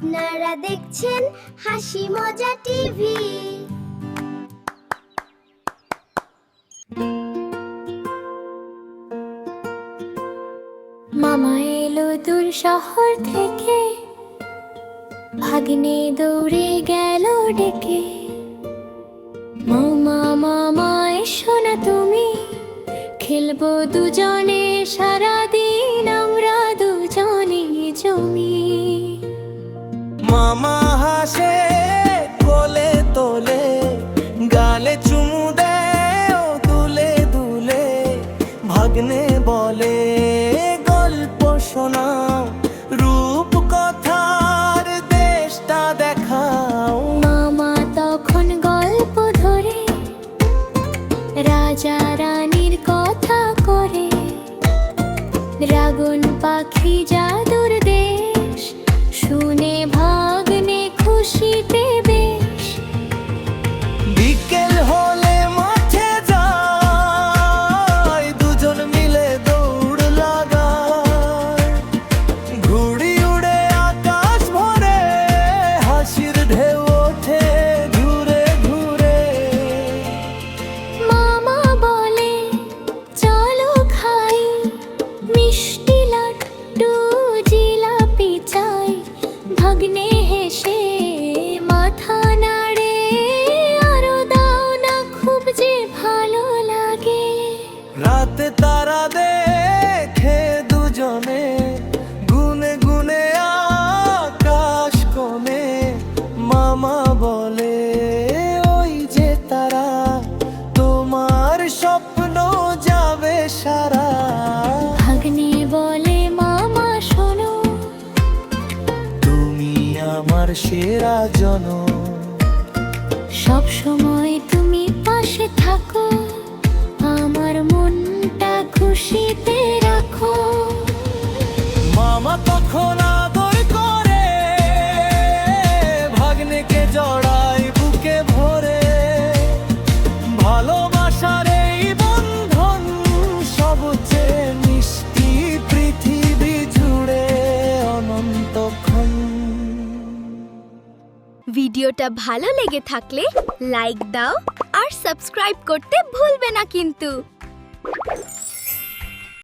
আপনারা দেখছেন হাসি মজা টিভি। মামা এলো দূর শহর থেকে, ভাগ্নে দৌড়ে গেল ডেকে। মামা মামা এসো না তুমি, খেলবো দুজনে সারাদিন আমরা দুজনে জমি। মামা হাসে কোলে তোলে, গালে চুমু দেয় ও দুলে দুলে। ভাগ্নে বলে গল্প শোনাও, রূপ কথার দেশটা দেখাও। মামা তখন গল্প ধরে রাজা রানীর কথা করে, ড্রাগন পাখি জাদুর দেশ শুনে ভাগ্নে খুশিতে বেশ। বিকেল হলে মাঠে যায়, দুজন মিলে দৌড় লাগায়। ঘুড়ি উড়ে আকাশ ভরে, হাসির ঢেউ ওঠে ঘুরে ঘুরে। মামা বলে চলো খাই, মিষ্টি লাড্ডু জিলাপি চাই। ভাগ্নে হেসে মাথা নাড়ে, আরো দাও না খুব যে ভালো লাগে। রাতে তারা দেখে দুজনে, গুনে গুনে আকাশ কোণে। মামা বলে ওই যে তারা, তোমার স্বপ্ন যাবে সারা। ভাগ্নে বলে মামা শোনো, তুমি আমার সেরা জনম। সব সময় তুমি পাশে থাকো, আমার মনটা খুশিতে রাখো। মামা তখন আদর করে, ভাগ্নেকে জড়ায় বুকে ভরে। ভালোবাসার এই বন্ধন সবচেয়ে মিষ্টি পৃথিবী জুড়ে অনন্তক্ষণ। ভিডিওটা ভালো লেগে থাকলে লাইক দাও আর সাবস্ক্রাইব করতে ভুলবে না কিন্তু।